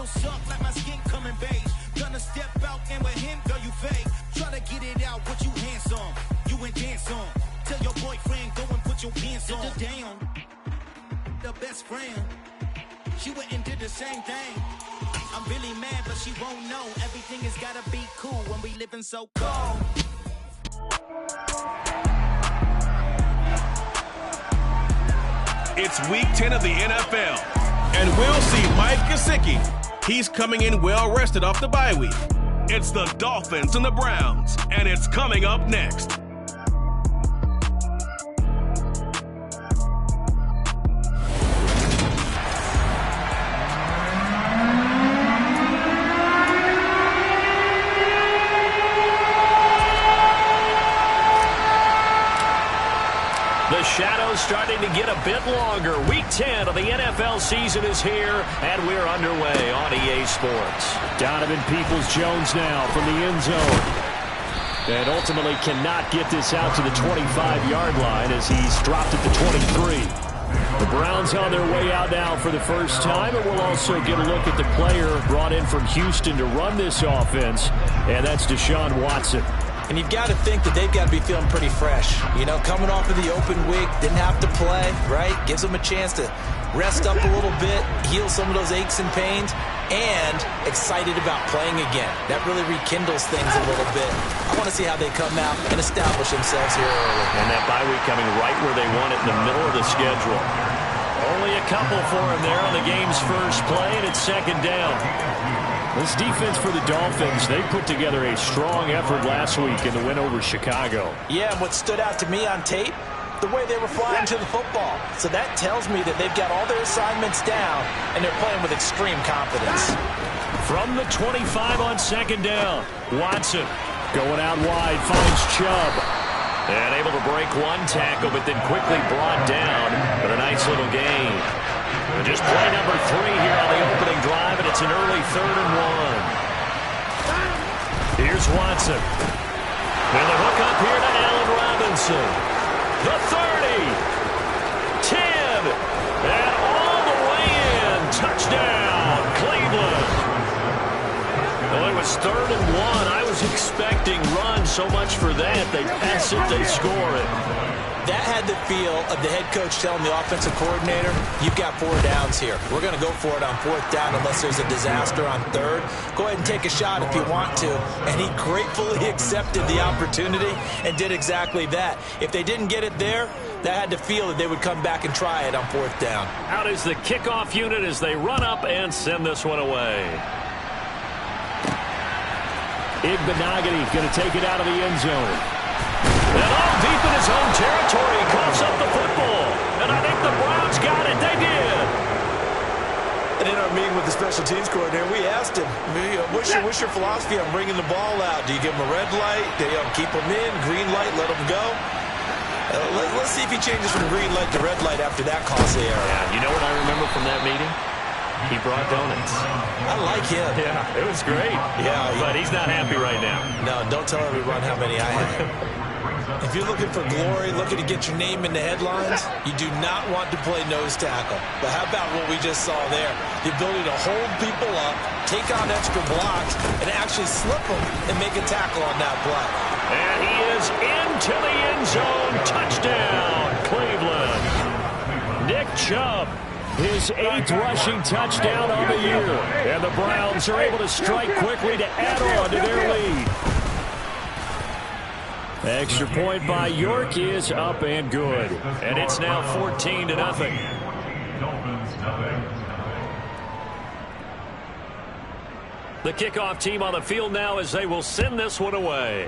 still suck like my skin coming beige. Gonna step out and with him, girl, you fake. Try to get it out, what you handsome. You ain't dance on. Tell your boyfriend, go and put your pants on. Down, the best friend. She went and did the same thing. I'm really mad, but she won't know. Everything has gotta be cool when we living so cold. It's week 10 of the NFL, and we'll see Mike Gesicki. He's coming in well-rested off the bye week. It's the Dolphins and the Browns, and it's coming up next. The shadow's starting to get a bit longer. Week 10 of the NFL season is here, and we're underway on EA Sports. Donovan Peoples-Jones now from the end zone. And ultimately cannot get this out to the 25-yard line as he's dropped at the 23. The Browns on their way out now for the first time, and we'll also get a look at the player brought in from Houston to run this offense, and that's Deshaun Watson. And you've got to think that they've got to be feeling pretty fresh. You know, coming off of the open week, didn't have to play, right? Gives them a chance to rest up a little bit, heal some of those aches and pains, and excited about playing again. That really rekindles things a little bit. I want to see how they come out and establish themselves here early. And that bye week coming right where they want it, in the middle of the schedule. Only a couple for him there on the game's first play, and it's second down. This defense for the Dolphins, they put together a strong effort last week in the win over Chicago. Yeah, and what stood out to me on tape, the way they were flying to the football. So that tells me that they've got all their assignments down, and they're playing with extreme confidence. From the 25 on second down, Watson going out wide, finds Chubb. And able to break one tackle, but then quickly brought down. But a nice little gain. Just play number 3 here on the opening drive, and it's an early 3rd and 1. Here's Watson. And the hook up here to Allen Robinson. The 30. 10. And all the way in. Touchdown, Cleveland. Well, it was 3rd and 1. I was expecting run, so much for that. They pass it, they score it. That had the feel of the head coach telling the offensive coordinator, you've got 4 downs here. We're going to go for it on 4th down unless there's a disaster on 3rd. Go ahead and take a shot if you want to. And he gratefully accepted the opportunity and did exactly that. If they didn't get it there, that had to feel that they would come back and try it on 4th down. Out is the kickoff unit as they run up and send this one away. Igbenogany going to take it out of the end zone. And all deep in his own territory, he coughs up the football. And I think the Browns got it. They did. And in our meeting with the special teams coordinator, we asked him, what's your philosophy on bringing the ball out? Do you give him a red light? Do you keep him in? Green light, let him go? Let's see if he changes from green light to red light after that costly error. Yeah, you know what I remember from that meeting? He brought donuts. I like him. Yeah, it was great. Yeah, but he's not happy right now. No, don't tell everyone how many I have. If you're looking for glory, looking to get your name in the headlines, you do not want to play nose tackle. But how about what we just saw there? The ability to hold people up, take on extra blocks, and actually slip them and make a tackle on that block. And he is into the end zone. Touchdown, Cleveland. Nick Chubb, his 8th rushing touchdown on the year. And the Browns are able to strike quickly to add on to their lead. Extra point by York is up and good. And it's now 14-0. The kickoff team on the field now as they will send this one away.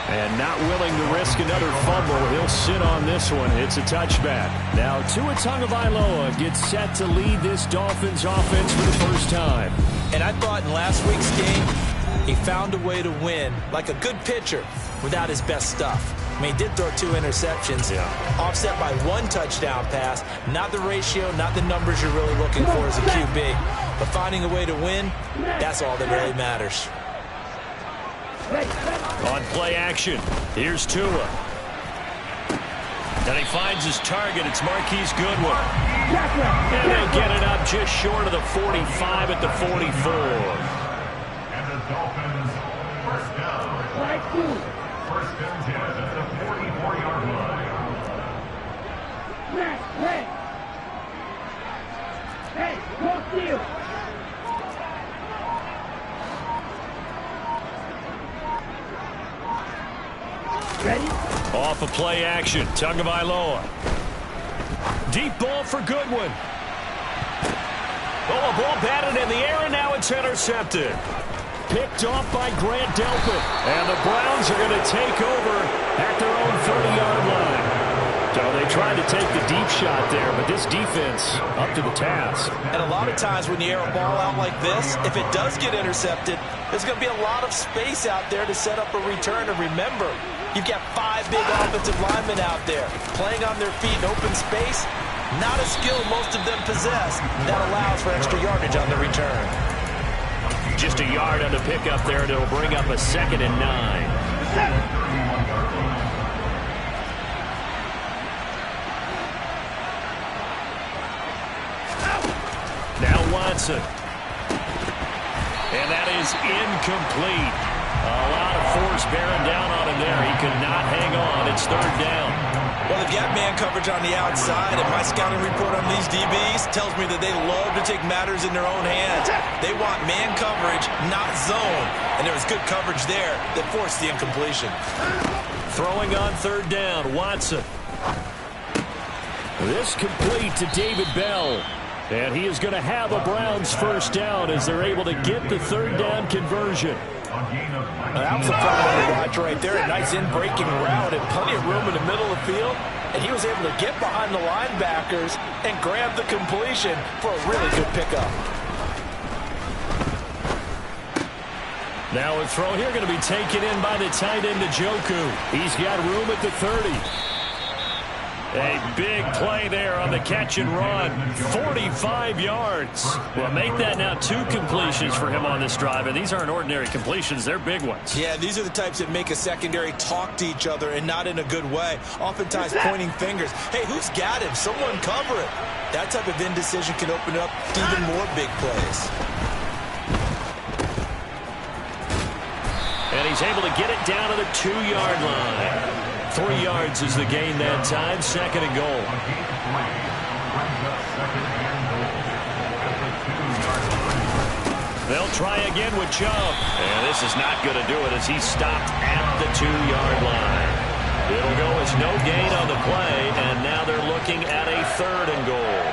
And not willing to risk another fumble, he'll sit on this one. It's a touchback. Now Tua Tagovailoa gets set to lead this Dolphins offense for the first time. And I thought in last week's game, he found a way to win, like a good pitcher, without his best stuff. I mean, he did throw 2 interceptions, offset by 1 touchdown pass. Not the ratio, not the numbers you're really looking for as a QB. But finding a way to win, that's all that really matters. On play action, here's Tua. And he finds his target. It's Marquise Goodwin. And they get it up just short of the 45 at the 44. And the Dolphins first down. First and 10 at the 44-yard line. Hey, walk you. Ready? Off of play action. Tagovailoa. Deep ball for Goodwin. Oh, a ball batted in the air, and now it's intercepted. Picked off by Grant Delpit. And the Browns are going to take over at their own 30-yard line. So they tried to take the deep shot there, but this defense up to the task. And a lot of times when you air a ball out like this, if it does get intercepted, there's going to be a lot of space out there to set up a return. And remember, you've got 5 big offensive linemen out there playing on their feet in open space. Not a skill most of them possess. That allows for extra yardage on the return. Just a yard on the pickup there, and it'll bring up a 2nd and 9. Now Watson. And that is incomplete. A lot of force bearing down on him there. He could not hang on. It's 3rd down. Well, they've got man coverage on the outside, and my scouting report on these DBs tells me that they love to take matters in their own hands. They want man coverage, not zone. And there was good coverage there that forced the incompletion. Throwing on 3rd down, Watson. This complete to David Bell. And he is going to have a Browns first down as they're able to get the 3rd down conversion. That was a fun watch right there. A nice in-breaking route and plenty of room in the middle of the field. And he was able to get behind the linebackers and grab the completion for a really good pickup. Now a throw here going to be taken in by the tight end, Njoku. He's got room at the 30. A big play there on the catch and run. 45 yards. Well, make that now 2 completions for him on this drive. And these aren't ordinary completions. They're big ones. Yeah, these are the types that make a secondary talk to each other and not in a good way. Oftentimes pointing fingers. Hey, who's got him? Someone cover it. That type of indecision can open up even more big plays. And he's able to get it down to the 2-yard line. 3 yards is the gain that time. 2nd and goal. They'll try again with Chubb. And this is not going to do it as he's stopped at the 2-yard line. It'll go as no gain on the play, and now they're looking at a 3rd and goal.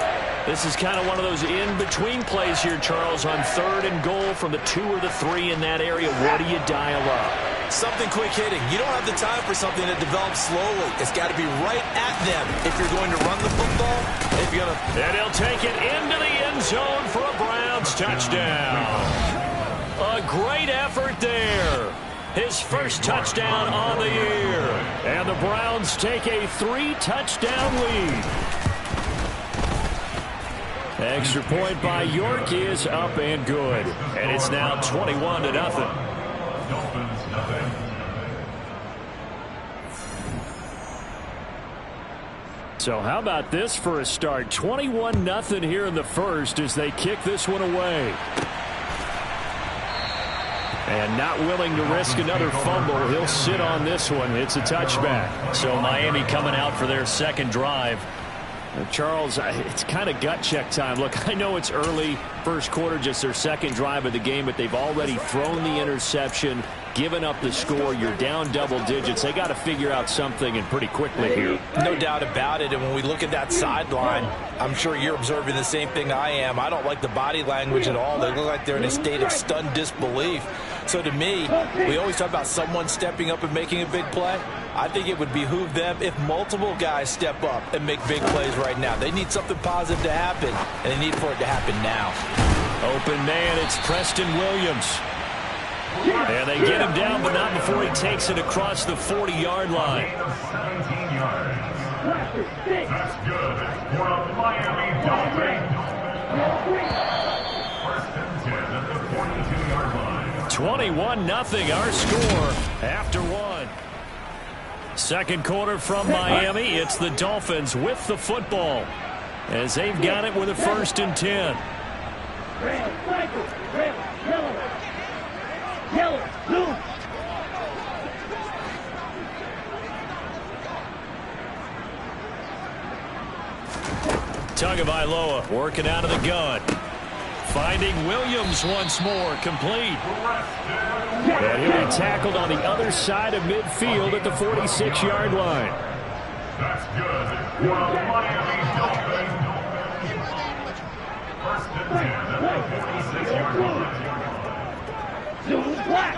This is kind of one of those in-between plays here, Charles, on 3rd and goal from the 2 or the 3 in that area. What do you dial up? Something quick hitting. You don't have the time for something that develops slowly. It's got to be right at them if you're going to run the football. If you're going to... And he'll take it into the end zone for a Browns touchdown. A great effort there. His first touchdown on the year. And the Browns take a 3-touchdown lead. Extra point by York is up and good. And it's now 21-0. So how about this for a start? 21-0 here in the first as they kick this one away. And not willing to risk another fumble. He'll sit on this one. It's a touchback. So Miami coming out for their 2nd drive. Charles, it's kind of gut check time. Look, I know it's early, 1st quarter, just their 2nd drive of the game, but they've already thrown the interception, given up the score. You're down double digits. They got to figure out something, and pretty quickly here. No doubt about it. And when we look at that sideline, I'm sure you're observing the same thing I am. I don't like the body language at all. They look like they're in a state of stunned disbelief. So to me, we always talk about someone stepping up and making a big play. I think it would behoove them if multiple guys step up and make big plays right now. They need something positive to happen, and they need for it to happen now. Open man, it's Preston Williams. And they get him down, but not before he takes it across the 40-yard line. 17 yards. That's good for a Miami Dolphins. First and 10 at the 42-yard line. 21-0 our score after 1. Second quarter from Miami. It's the Dolphins with the football as they've got it with a 1st and 10. Red, cycle, red, yellow, blue. Tagovailoa working out of the gun. Finding Williams once more, complete. And he'll be tackled on the other side of midfield at the 46-yard line. That's good. For the Miami Dolphins. 1st and 10 at the 46-yard line. Blue, black.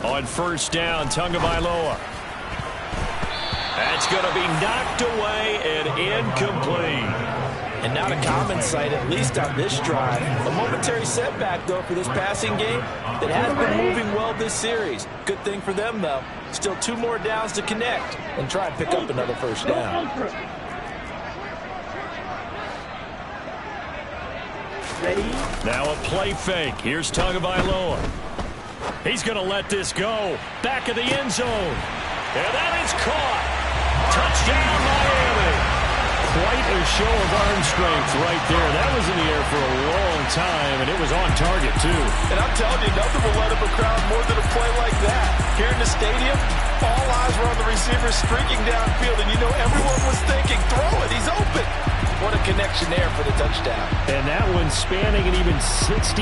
On 1st down, Tagovailoa. That's going to be knocked away and incomplete. And not a common sight, at least on this drive. A momentary setback, though, for this passing game that has been moving well this series. Good thing for them, though. Still 2 more downs to connect and try and pick up another 1st down. Ready? Now a play fake. Here's Tagovailoa. He's going to let this go. Back of the end zone. And that is caught. Touchdown, Miami. Quite a show of arm strength right there. That was in the air for a long time, and it was on target, too. And I'm telling you, nothing will let up a crowd more than a play like that. Here in the stadium, all eyes were on the receiver streaking downfield, and you know everyone was thinking, throw it, he's open. What a connection there for the touchdown. And that one spanning an even 65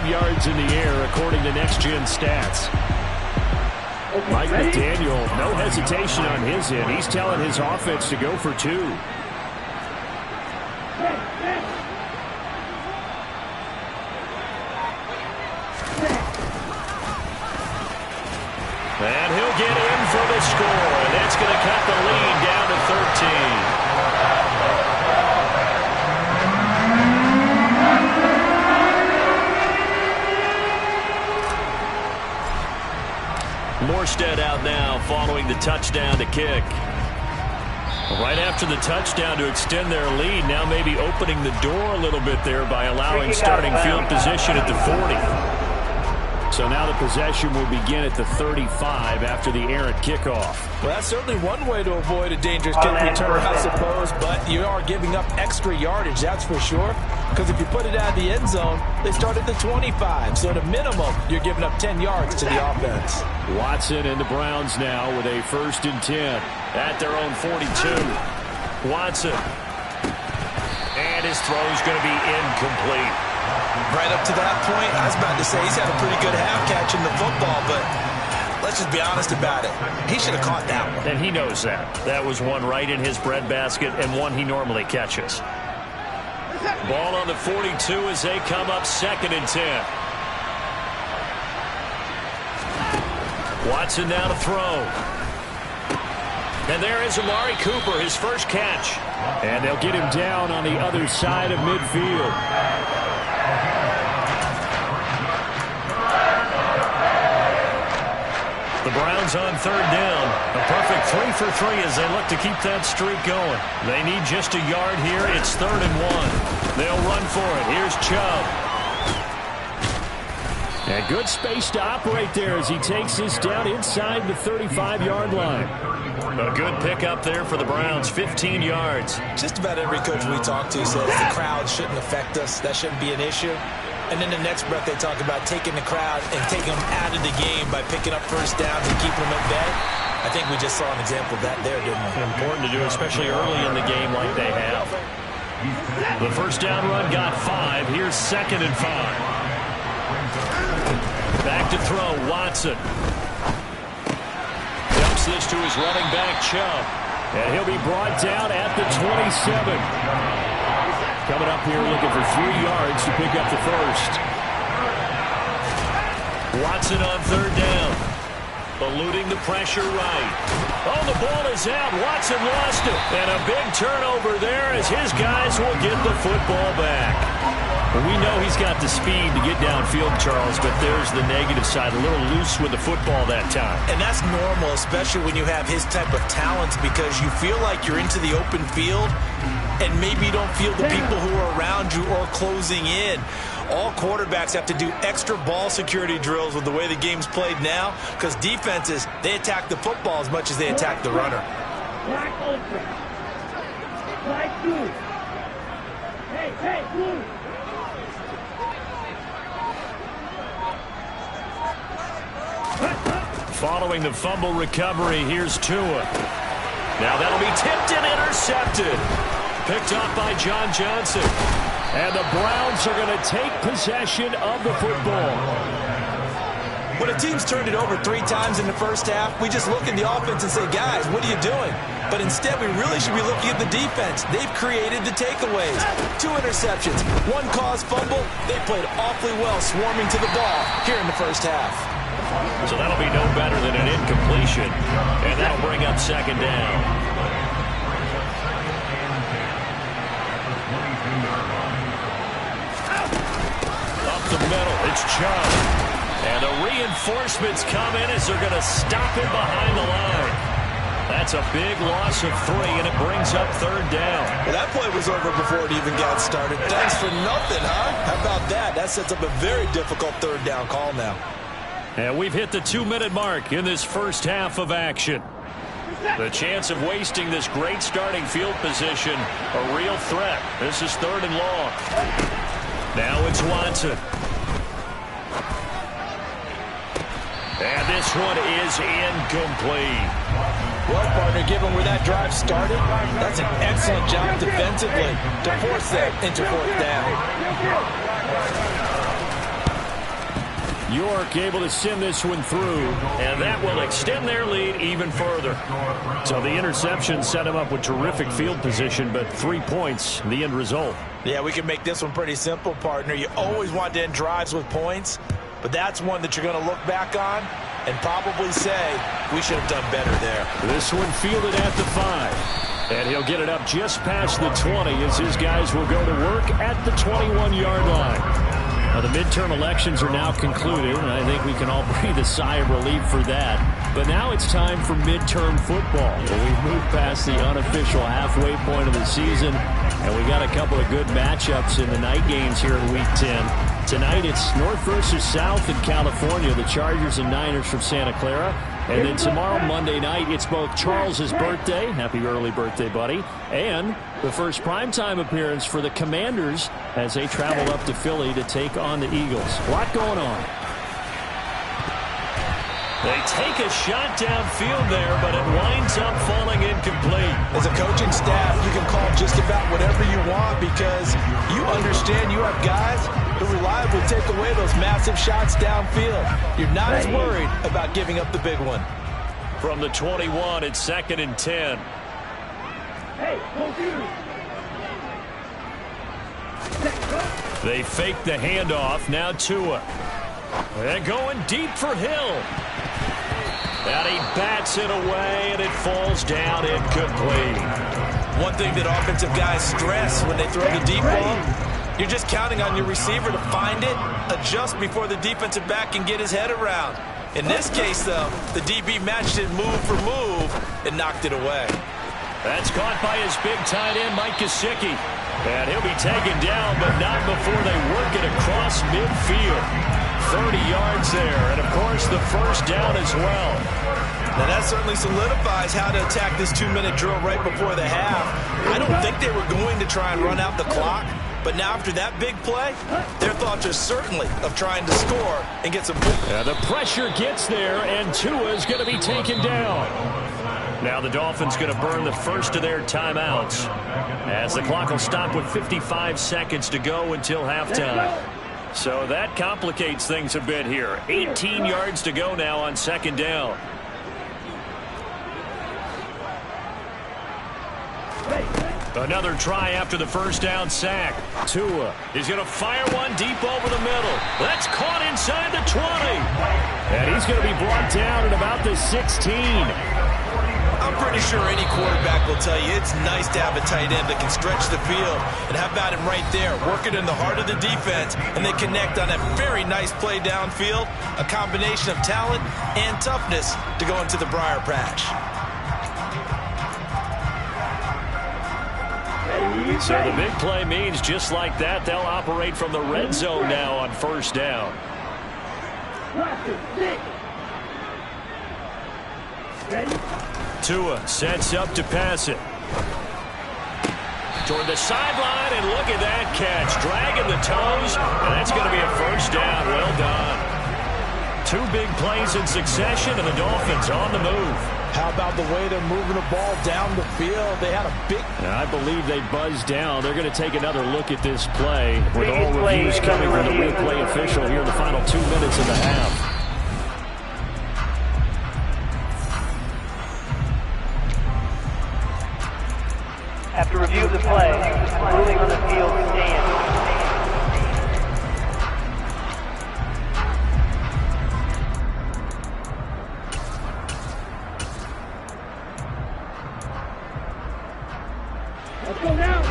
yards in the air, according to Next Gen Stats. Mike McDaniel, no hesitation on his end. He's telling his offense to go for 2. And he'll get in for the score, and that's going to cut the lead down to 13. Morstead out now following the touchdown to kick. Right after the touchdown to extend their lead, now maybe opening the door a little bit there by allowing starting field position at the 40. So now the possession will begin at the 35 after the errant kickoff. Well, that's certainly one way to avoid a dangerous kick return, I suppose, but you are giving up extra yardage, that's for sure, because if you put it out of the end zone, they start at the 25, so at a minimum, you're giving up 10 yards to the offense. Watson and the Browns now with a 1st and 10 at their own 42. Watson. And his throw is going to be incomplete. Right up to that point, I was about to say he's had a pretty good half catching the football, but let's just be honest about it. He should have caught that one. And he knows that. That was one right in his breadbasket and one he normally catches. Ball on the 42 as they come up 2nd and 10. Watson now to throw. And there is Amari Cooper, his first catch. And they'll get him down on the other side of midfield. The Browns on 3rd down. A perfect 3 for 3 as they look to keep that streak going. They need just a yard here. It's 3rd and 1. They'll run for it. Here's Chubb. And good space to operate there as he takes this down inside the 35-yard line. A good pickup there for the Browns, 15 yards. Just about every coach we talk to says the crowd shouldn't affect us. That shouldn't be an issue. And then the next breath they talk about taking the crowd and taking them out of the game by picking up 1st downs and keeping them at bay. I think we just saw an example of that there, didn't we? Important to do, especially early in the game like they have. The 1st down run got 5. Here's 2nd and 5. Back to throw, Watson. Dumps this to his running back, Chubb. And he'll be brought down at the 27. Coming up here looking for 3 yards to pick up the 1st. Watson on 3rd down. Eluding the pressure right. Oh, the ball is out. Watson lost it. And a big turnover there as his guys will get the football back. Well, we know he's got the speed to get downfield, Charles, but there's the negative side. A little loose with the football that time. And that's normal, especially when you have his type of talents, because you feel like you're into the open field and maybe you don't feel the people who are around you or closing in. All quarterbacks have to do extra ball security drills with the way the game's played now, because defenses, they attack the football as much as they attack the runner. Black open. Black blue. Hey, blue. Following the fumble recovery, here's Tua. Now that'll be tipped and intercepted. Picked off by John Johnson. And the Browns are going to take possession of the football. When a team's turned it over 3 times in the first half, we just look at the offense and say, guys, what are you doing? But instead, we really should be looking at the defense. They've created the takeaways. 2 interceptions, 1 caused fumble. They played awfully well swarming to the ball here in the first half. So that'll be no better than an incompletion. And that'll bring up second down. Up the middle, it's Chubb. And the reinforcements come in as they're going to stop him behind the line. That's a big loss of 3, and it brings up third down. Well, that play was over before it even got started. Thanks for nothing, huh? How about that? That sets up a very difficult third down call now. And we've hit the 2-minute mark in this first half of action. The chance of wasting this great starting field position, a real threat. This is 3rd and long. Now it's Watson. And this one is incomplete. Well, partner, given where that drive started, that's an excellent job defensively to force that into 4th down. York able to send this one through, and that will extend their lead even further. So the interception set him up with terrific field position, but 3 points, the end result. Yeah, we can make this one pretty simple, partner. You always want to end drives with points, but that's one that you're going to look back on and probably say, we should have done better there. This one fielded at the 5. And he'll get it up just past the 20 as his guys will go to work at the 21-yard line. Now, the midterm elections are now concluded, and I think we can all breathe a sigh of relief for that. But now it's time for midterm football. We've moved past the unofficial halfway point of the season, and we got a couple of good matchups in the night games here in Week 10. Tonight, it's North versus South in California, the Chargers and Niners from Santa Clara. And then tomorrow, Monday night, it's both Charles's birthday, happy early birthday, buddy, and the first primetime appearance for the Commanders as they travel up to Philly to take on the Eagles. A lot going on. They take a shot downfield there, but it winds up falling incomplete. As a coaching staff, you can call just about whatever you want because you understand you have guys who reliably take away those massive shots downfield. You're not as worried about giving up the big one. From the 21, it's 2nd and 10. Hey, They fake the handoff. Now Tua. They're going deep for Hill. And he bats it away, and it falls down incomplete. One thing that offensive guys stress when they throw the deep ball, you're just counting on your receiver to find it, adjust before the defensive back can get his head around. In this case, though, the DB matched it move for move and knocked it away. That's caught by his big tight end, Mike Gesicki. And he'll be taken down, but not before they work it across midfield. 30 yards there, and of course the first down as well. Now that certainly solidifies how to attack this 2-minute drill right before the half. I don't think they were going to try and run out the clock, but now after that big play, their thoughts are certainly of trying to score and get some points. The pressure gets there, and Tua's going to be taken down. Now the Dolphins going to burn the first of their timeouts as the clock will stop with 55 seconds to go until halftime. So that complicates things a bit here. 18 yards to go now on 2nd down. Another try after the first down sack. Tua is going to fire one deep over the middle. That's caught inside the 20. And he's going to be brought down at about the 16. I'm pretty sure any quarterback will tell you it's nice to have a tight end that can stretch the field. And how about him right there, working in the heart of the defense, and they connect on a very nice play downfield, a combination of talent and toughness to go into the briar patch. So the big play means just like that, they'll operate from the red zone now on first down. Tua sets up to pass it. Toward the sideline, and look at that catch. Dragging the toes, and that's going to be a first down. Well done. 2 big plays in succession, and the Dolphins on the move. How about the way they're moving the ball down the field? They had a big... I believe they buzzed down. They're going to take another look at this play with all reviews coming from the replay official here in the final 2 minutes of the half. After review of the play, ruling on the field stands.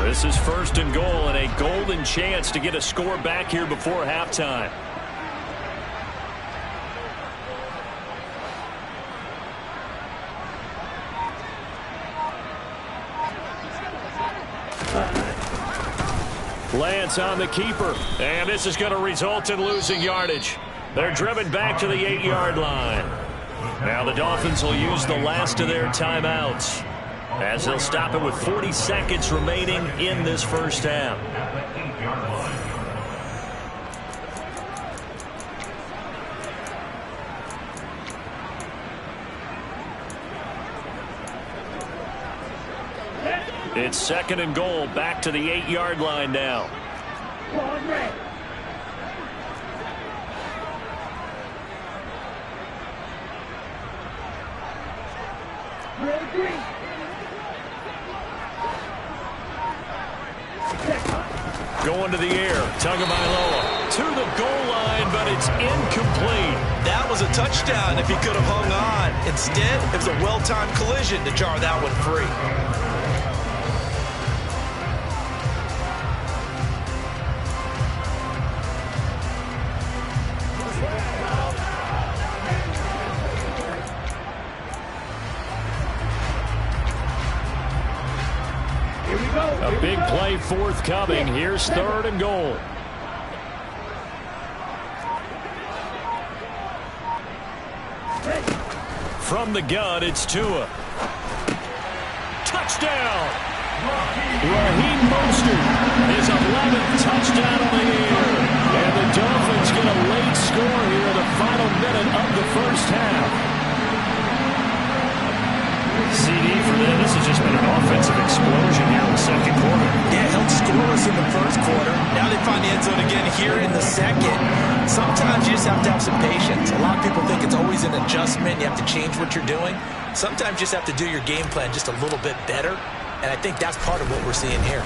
This is first and goal and a golden chance to get a score back here before halftime. Lance on the keeper, and this is going to result in losing yardage. They're driven back to the 8-yard line. Now the Dolphins will use the last of their timeouts, as they'll stop it with 40 seconds remaining in this first half. It's second and goal, back to the 8-yard line now. Going to the air, Tagovailoa to the goal line, but it's incomplete. That was a touchdown if he could have hung on. Instead, it was a well-timed collision to jar that one free. A big play forthcoming. Here's third and goal. From the gun, it's Tua. Touchdown! Raheem Mostert, his 11th touchdown on the year. And the Dolphins get a late score here in the final minute of the first half. CD for them, this has just been an offensive explosion here in the second quarter. Yeah, held scoreless in the first quarter. Now they find the end zone again here in the second. Sometimes you just have to have some patience. A lot of people think it's always an adjustment. You have to change what you're doing. Sometimes you just have to do your game plan just a little bit better. And I think that's part of what we're seeing here.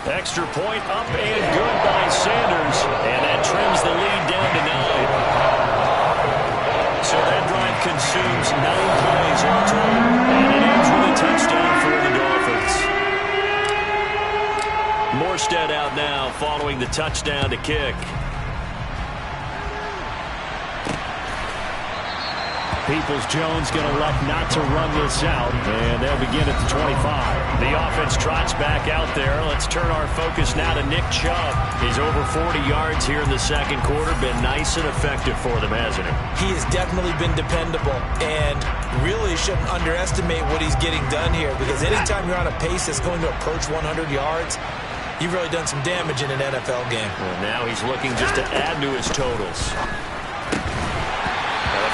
Extra point up and good by Sanders. And that trims the lead down to 9. So that drive consumes 9 plays all total, and it ends with a touchdown for the Dolphins. Morstead out now following the touchdown to kick. Peoples-Jones going to elect not to run this out, and they'll begin at the 25. The offense trots back out there. Let's turn our focus now to Nick Chubb. He's over 40 yards here in the second quarter. Been nice and effective for them, hasn't he? He has definitely been dependable, and really shouldn't underestimate what he's getting done here, because anytime you're on a pace that's going to approach 100 yards, you've really done some damage in an NFL game. Well, now he's looking just to add to his totals.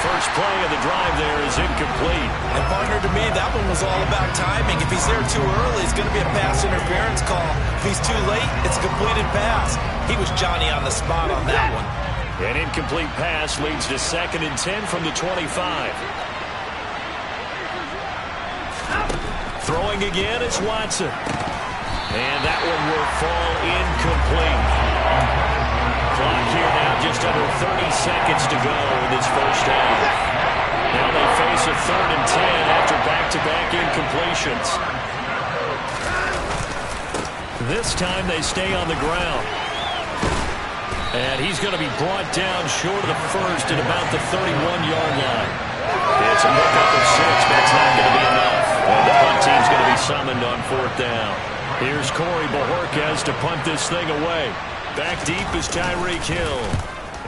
First play of the drive there is incomplete. And partner, to me, that one was all about timing. If he's there too early, it's going to be a pass interference call. If he's too late, it's a completed pass. He was Johnny on the spot on that one. An incomplete pass leads to 2nd and 10 from the 25. Throwing again, it's Watson. And that one will fall incomplete. Clock here now just under 30 seconds to go in this first half. Now they face a 3rd and 10 after back incompletions. This time they stay on the ground. And he's going to be brought down short of the first at about the 31-yard line. It's a pickup of 6, but it's not going to be enough. And the punt team's going to be summoned on 4th down. Here's Corey Bojorquez to punt this thing away. Back deep is Tyreek Hill.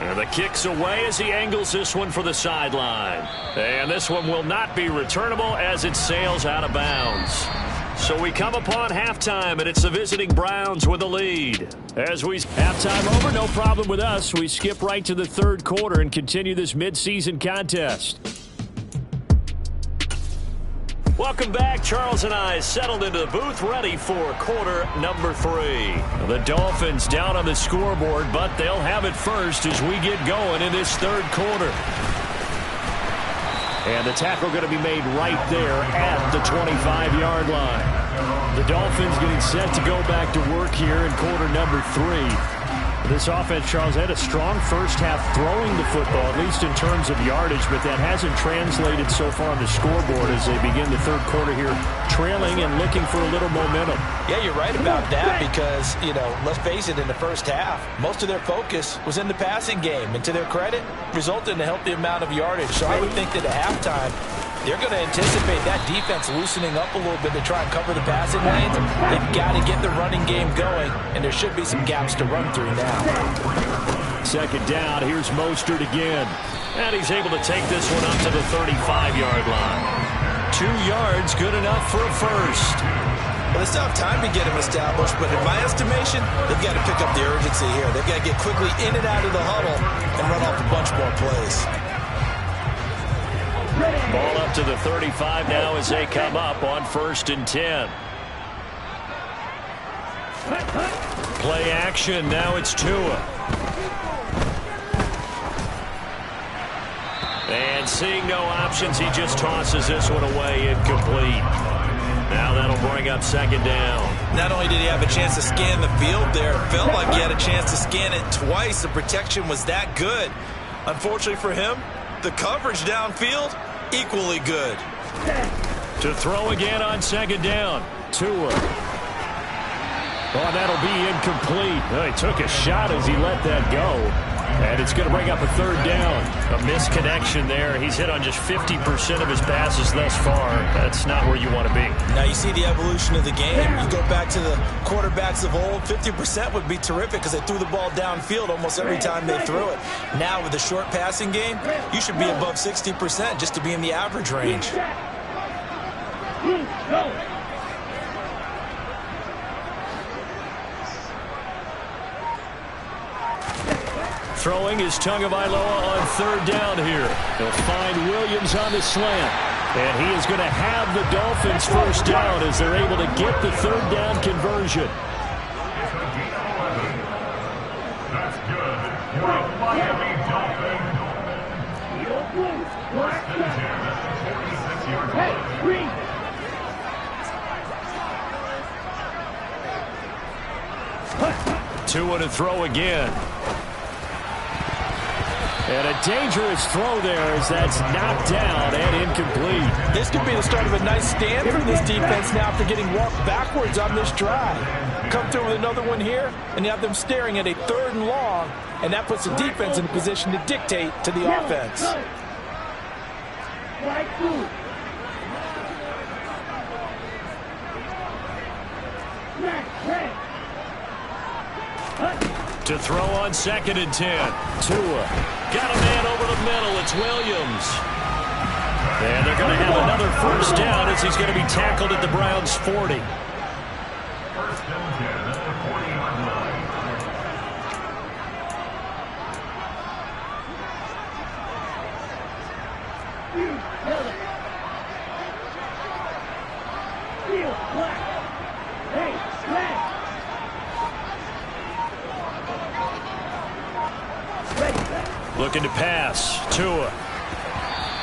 And the kick's away as he angles this one for the sideline. And this one will not be returnable as it sails out of bounds. So we come upon halftime, and it's the visiting Browns with the lead. As we halftime over, no problem with us. We skip right to the 3rd quarter and continue this midseason contest. Welcome back. Charles and I settled into the booth, ready for quarter number 3. The Dolphins down on the scoreboard, but they'll have it first as we get going in this 3rd quarter. And the tackle going to be made right there at the 25-yard line. The Dolphins getting set to go back to work here in quarter number 3. This offense, Charles, had a strong first half throwing the football, at least in terms of yardage, but that hasn't translated so far on the scoreboard as they begin the 3rd quarter here, trailing and looking for a little momentum. Yeah, you're right about that because, let's face it, in the first half, most of their focus was in the passing game. And to their credit, resulted in a healthy amount of yardage. So I would think that at halftime, they're going to anticipate that defense loosening up a little bit to try and cover the passing lanes. They've got to get the running game going, and there should be some gaps to run through now. 2nd down, here's Mostert again. And he's able to take this one up to the 35-yard line. 2 yards, good enough for a first. Well, they still have time to get him established, but in my estimation, they've got to pick up the urgency here. They've got to get quickly in and out of the huddle and run off a bunch more plays. Ball up to the 35 now as they come up on 1st and 10. Play action, now it's Tua. And seeing no options, he just tosses this one away incomplete. Now that'll bring up 2nd down. Not only did he have a chance to scan the field there, it felt like he had a chance to scan it twice. The protection was that good. Unfortunately for him, the coverage downfield, equally good. To throw again on 2nd down. Tua. Oh, that'll be incomplete. Oh, he took a shot as he let that go. And it's going to bring up a 3rd down. A misconnection there. He's hit on just 50% of his passes thus far. That's not where you want to be. Now you see the evolution of the game. You go back to the quarterbacks of old, 50% would be terrific because they threw the ball downfield almost every time they threw it. Now with the short passing game, you should be above 60% just to be in the average range. Throwing is Tagovailoa on 3rd down here. He'll find Williams on the slant. And he is going to have the Dolphins 1st down as they're able to get the 3rd down conversion. That's good. You're a Miami Dolphin. 1st and 10 at the 46-yard line. Tua to throw again. And a dangerous throw there as that's knocked down and incomplete. This could be the start of a nice stand for this defense now after getting walked backwards on this drive. Come through with another one here, and you have them staring at a 3rd and long, and that puts the defense in a position to dictate to the offense. To throw on 2nd and 10. Tua. Got a man over the middle. It's Williams. And they're going to have another 1st down as he's going to be tackled at the Browns' 40. 1st and 10 at the 40-yard line. Looking to pass. Tua.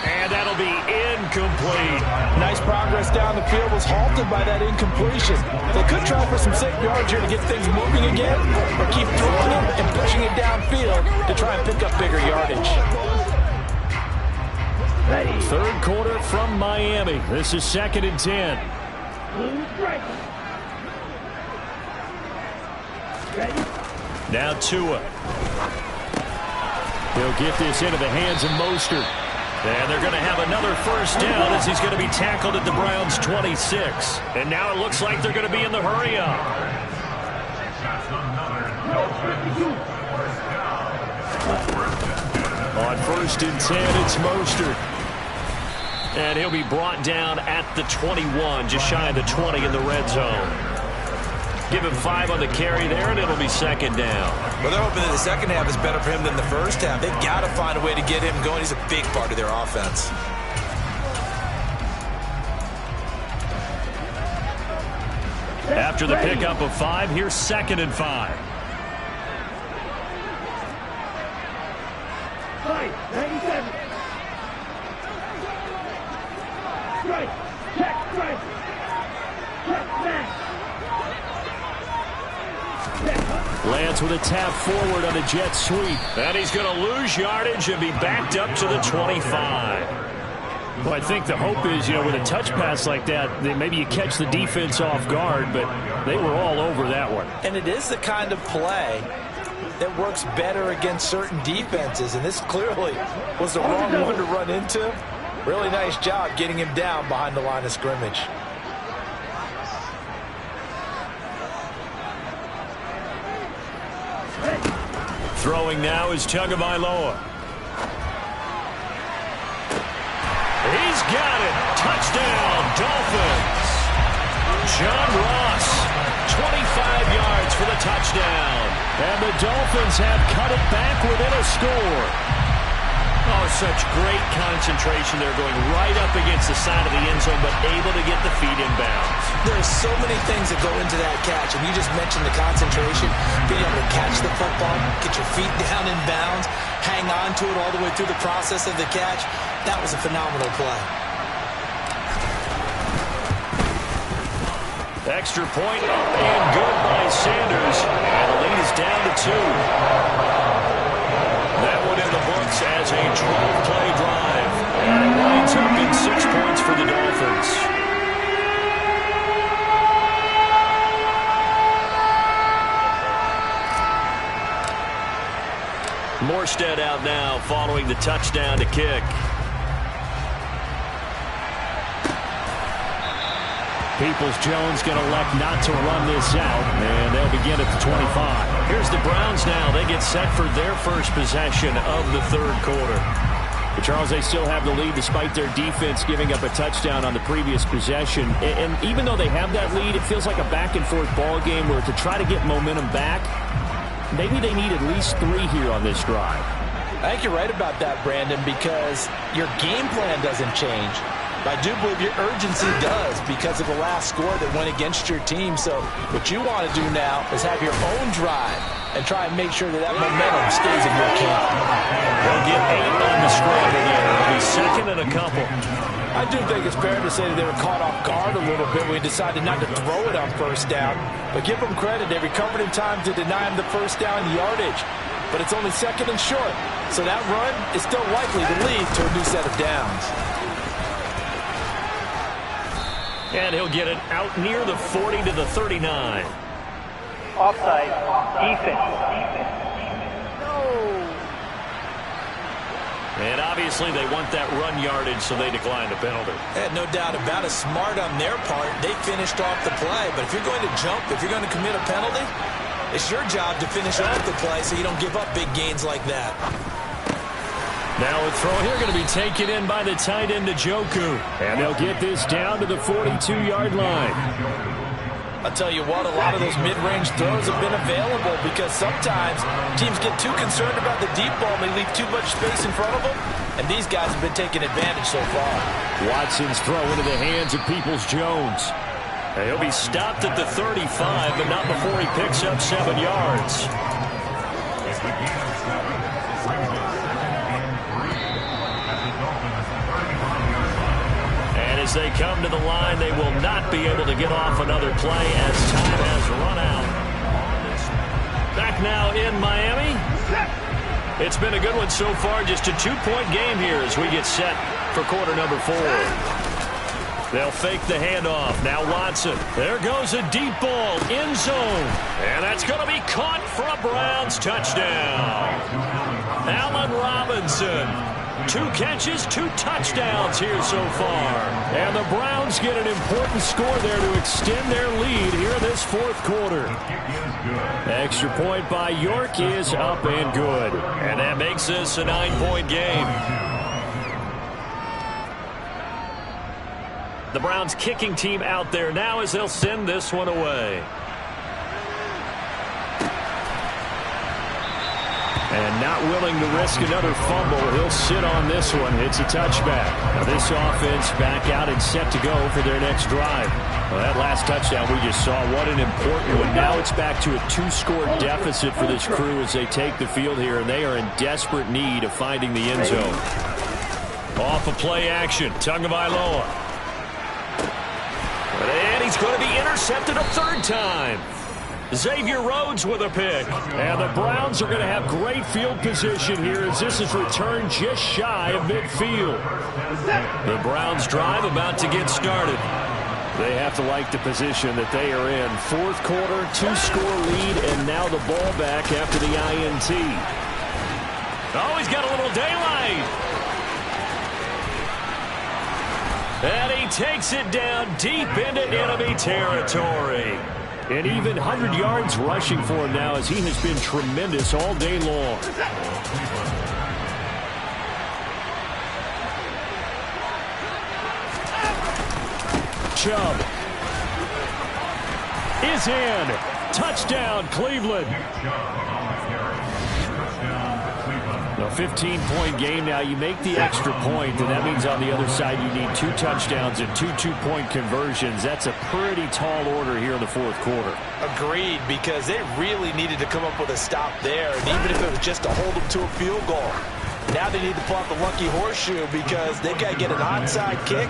And that'll be incomplete. Nice progress down the field, was halted by that incompletion. They could try for some safe yards here to get things moving again, or keep throwing it and pushing it downfield to try and pick up bigger yardage. Ready. Third quarter from Miami. This is 2nd and 10. Blue strike. Ready. Now Tua. He'll get this into the hands of Mostert. And they're going to have another first down as he's going to be tackled at the Browns' 26. And now it looks like they're going to be in the hurry-up. On 1st and 10, it's Mostert. And he'll be brought down at the 21, just shy of the 20 in the red zone. Give him 5 on the carry there, and it'll be 2nd down. Well, they're hoping that the second half is better for him than the first half. They've got to find a way to get him going. He's a big part of their offense. After the pickup of 5, here's 2nd and 5. Fight. 97. Strike. Check. Strike. Check. Back. Lance with a tap forward on a jet sweep. And he's going to lose yardage and be backed up to the 25. Well, I think the hope is, with a touch pass like that, maybe you catch the defense off guard, but they were all over that one. And it is the kind of play that works better against certain defenses, and this clearly was the wrong one to run into. Really nice job getting him down behind the line of scrimmage. Throwing now is Tagovailoa. He's got it. Touchdown, Dolphins. John Ross, 25 yards for the touchdown. And the Dolphins have cut it back within a score. Oh, such great concentration. They're going right up against the side of the end zone, but able to get the feet in bounds. There's so many things that go into that catch, and you just mentioned the concentration, being able to catch the football, get your feet down in bounds, hang on to it all the way through the process of the catch. That was a phenomenal play. Extra point up and good by Sanders, and the lead is down to 2. That one in the books as a 12-play drive. And it winds up in 6 points for the Dolphins. Morstead out now following the touchdown to kick. Peoples-Jones going to elect not to run this out, and they'll begin at the 25. Here's the Browns now. They get set for their first possession of the third quarter. But Charles, they still have the lead despite their defense giving up a touchdown on the previous possession. And even though they have that lead, it feels like a back-and-forth ball game where to try to get momentum back, maybe they need at least 3 here on this drive. I think you're right about that, Brandon, because your game plan doesn't change. I do believe your urgency does because of the last score that went against your team. So what you want to do now is have your own drive and try and make sure that momentum stays in your camp. They'll get 8 on the scramble here. It'll be 2nd and a couple. I do think it's fair to say that they were caught off guard a little bit when we decided not to throw it on first down. But give them credit. They recovered in time to deny him the first down yardage. But it's only 2nd and short. So that run is still likely to lead to a new set of downs. And he'll get it out near the 40 to the 39. Offside. Defense. No. And obviously they want that run yardage, so they declined the penalty. No doubt about it. Smart on their part. They finished off the play. But if you're going to jump, if you're going to commit a penalty, it's your job to finish off the play so you don't give up big gains like that. Now a throw here going to be taken in by the tight end Njoku. And they'll get this down to the 42-yard line. I'll tell you what, a lot of those mid-range throws have been available because sometimes teams get too concerned about the deep ball and they leave too much space in front of them. And these guys have been taking advantage so far. Watson's throw into the hands of Peoples-Jones. And he'll be stopped at the 35, but not before he picks up 7 yards. As they come to the line, they will not be able to get off another play as time has run out. Back now in Miami. It's been a good one so far. Just a 2-point game here as we get set for quarter number 4. They'll fake the handoff. Now Watson. There goes a deep ball. End zone. And that's going to be caught for a Browns touchdown. Allen Robinson. 2 catches, 2 touchdowns here so far. And the Browns get an important score there to extend their lead here in this 4th quarter. Extra point by York is up and good. And that makes this a 9-point game. The Browns kicking team out there now as they'll send this one away. And not willing to risk another fumble, he'll sit on this one. It's a touchback. Now this offense back out and set to go for their next drive. Well, that last touchdown we just saw, what an important one. Now it's back to a 2-score deficit for this crew as they take the field here, and they are in desperate need of finding the end zone. Off of play action, Tagovailoa. And he's going to be intercepted a 3rd time. Xavier Rhodes with a pick. And the Browns are going to have great field position here as this is returned just shy of midfield. The Browns drive about to get started. They have to like the position that they are in. 4th quarter, 2-score lead, and now the ball back after the INT. Oh, he's got a little daylight. And he takes it down deep into enemy territory. And even 100 yards rushing for him now as he has been tremendous all day long. Chubb is in. Touchdown, Cleveland. A 15-point game now. You make the extra point, and that means on the other side you need 2 touchdowns and 2 two-point conversions. That's a pretty tall order here in the 4th quarter. Agreed, because they really needed to come up with a stop there, and even if it was just to hold them to a field goal. Now they need to pull out the lucky horseshoe because they've got to get an onside kick.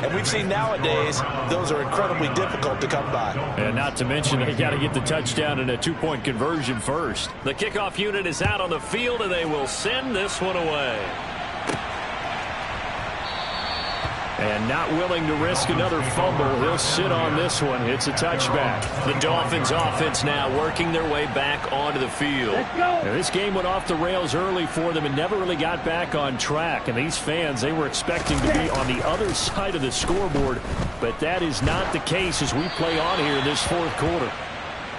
And we've seen nowadays those are incredibly difficult to come by. And not to mention they got to get the touchdown and a 2-point conversion first. The kickoff unit is out on the field and they will send this one away. And not willing to risk another fumble. He'll sit on this one. It's a touchback. The Dolphins offense now working their way back onto the field. Now, this game went off the rails early for them and never really got back on track. And these fans, they were expecting to be on the other side of the scoreboard. But that is not the case as we play on here in this 4th quarter.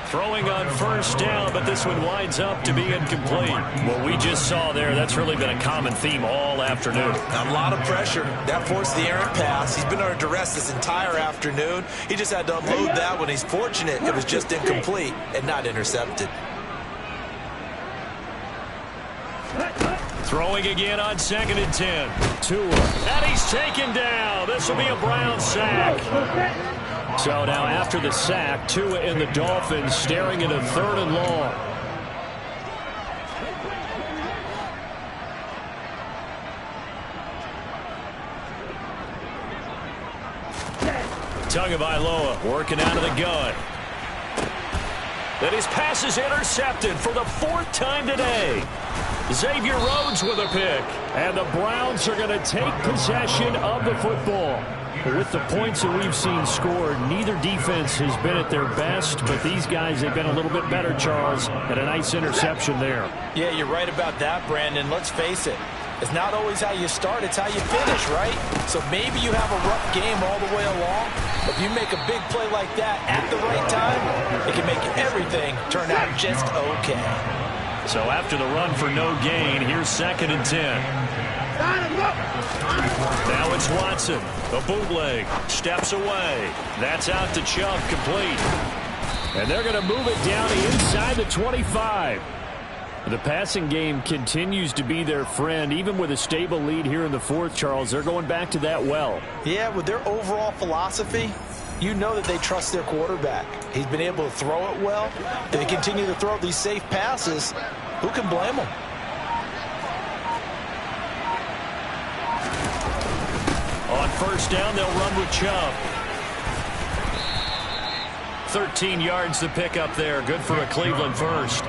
Throwing on 1st down, but this one winds up to be incomplete. What we just saw there, that's really been a common theme all afternoon. A lot of pressure. That forced the errant pass. He's been under duress this entire afternoon. He just had to unload that one. He's fortunate it was just incomplete and not intercepted. Throwing again on 2nd and 10. Tua. And he's taken down. This will be a Browns sack. So now after the sack, Tua and the Dolphins staring at a 3rd and long. Tagovailoa working out of the gun. And his pass is intercepted for the 4th time today. Xavier Rhodes with a pick. And the Browns are going to take possession of the football. With the points that we've seen scored, neither defense has been at their best, but these guys have been a little bit better, Charles, and a nice interception there. Yeah, you're right about that, Brandon. Let's face it. It's not always how you start, it's how you finish, right? So maybe you have a rough game all the way along, but if you make a big play like that at the right time, it can make everything turn out just okay. So after the run for no gain, here's 2nd and 10. Now it's Watson. The bootleg steps away. That's out to Chubb, complete. And they're going to move it down to inside the 25. The passing game continues to be their friend. Even with a stable lead here in the 4th, Charles, they're going back to that well. Yeah, with their overall philosophy, you know that they trust their quarterback. He's been able to throw it well. If they continue to throw these safe passes, who can blame them? On 1st down, they'll run with Chubb. 13 yards to pick up there. Good for a Cleveland first.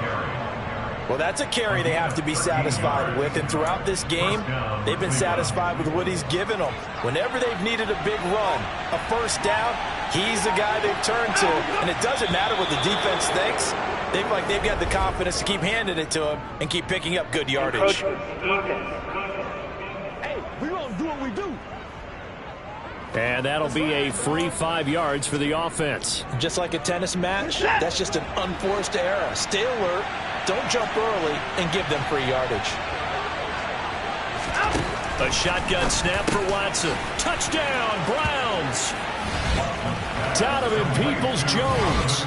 Well, that's a carry they have to be satisfied with, and throughout this game, they've been satisfied with what he's given them. Whenever they've needed a big run, a first down, he's the guy they've turned to, and it doesn't matter what the defense thinks. They've got the confidence to keep handing it to him and keep picking up good yardage. Hey, we gonna do what we do. And that'll be a free 5 yards for the offense. Just like a tennis match, that's just an unforced error. Stay alert, don't jump early, and give them free yardage. A shotgun snap for Watson. Touchdown, Browns. Donovan Peoples-Jones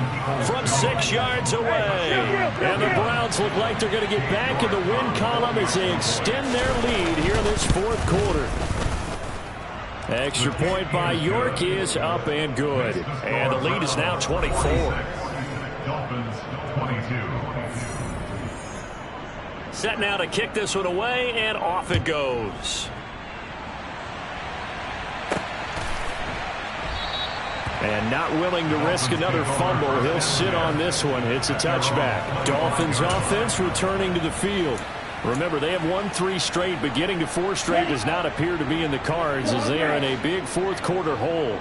from 6 yards away. And the Browns look like they're going to get back in the win column as they extend their lead here in this fourth quarter. Extra point by York is up and good. And the lead is now 24. Dolphins 22. Set now to kick this one away, and off it goes. And not willing to risk another fumble. He'll sit on this one. It's a touchback. Dolphins offense returning to the field. Remember, they have won 3 straight, but getting to 4 straight does not appear to be in the cards as they are in a big fourth quarter hole.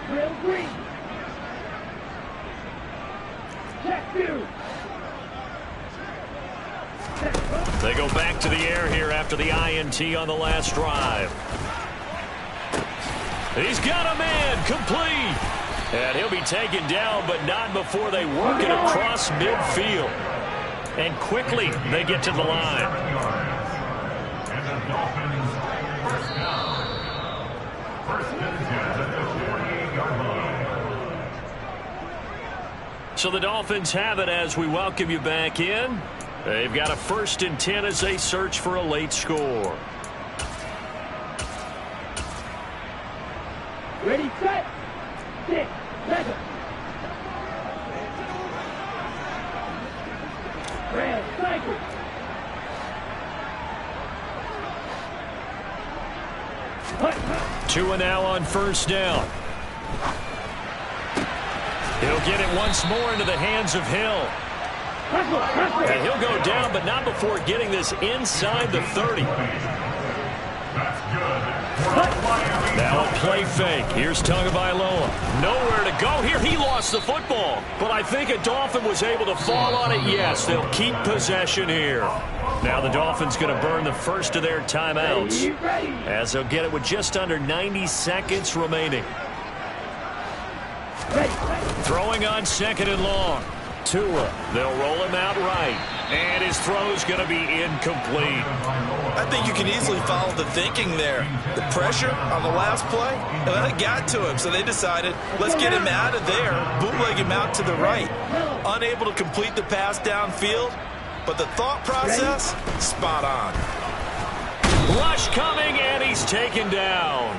Real green. Check 2. They go back to the air here after the INT on the last drive. He's got a man, complete. And he'll be taken down, but not before they work it across midfield. And quickly, they get to the line. And the Dolphins first down. First and 10 at the 48-yard line. So the Dolphins have it as we welcome you back in. They've got a 1st and 10 as they search for a late score. Ready, set, 6, 7. Red, cycle. Tua now on first down. He'll get it once more into the hands of Hill. And he'll go down, but not before getting this inside the 30. That's good. Now a play fake. Here's Tagovailoa. Nowhere to go here. He lost the football. But I think a Dolphin was able to fall on it. Yes, they'll keep possession here. Now the Dolphins going to burn the first of their timeouts as they'll get it with just under 90 seconds remaining. Throwing on 2nd and long. Tua, they'll roll him out right. And his throw's going to be incomplete. I think you can easily follow the thinking there. The pressure on the last play, and then it got to him, so they decided, let's get him out of there, bootleg him out to the right. Unable to complete the pass downfield, but the thought process, spot on. Rush coming, and he's taken down.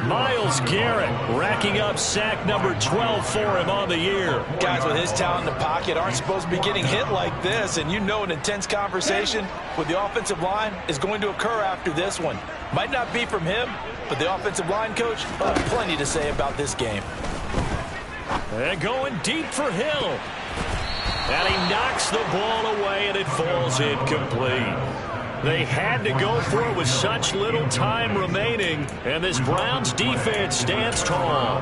Myles Garrett racking up sack number 12 for him on the year. Guys with his talent in the pocket aren't supposed to be getting hit like this, and you know an intense conversation with the offensive line is going to occur after this one. Might not be from him, but the offensive line coach will have plenty to say about this game. And going deep for Hill. And he knocks the ball away, and it falls incomplete. They had to go for it with such little time remaining, and this Browns defense stands tall.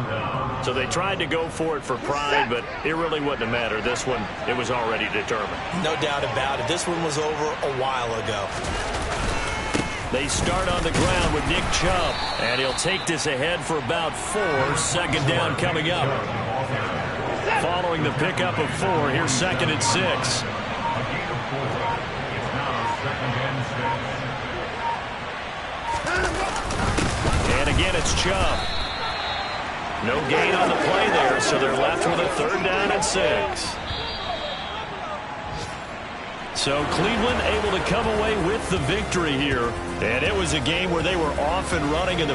So they tried to go for it for pride, but it really wouldn't have mattered. This one, it was already determined. No doubt about it. This one was over a while ago. They start on the ground with Nick Chubb, and he'll take this ahead for about 4. 2nd down coming up. Following the pickup of 4, here's 2nd and 6. And again, it's Chubb. No gain on the play there, so they're left with a 3rd down and 6. So Cleveland able to come away with the victory here. And it was a game where they were off and running in the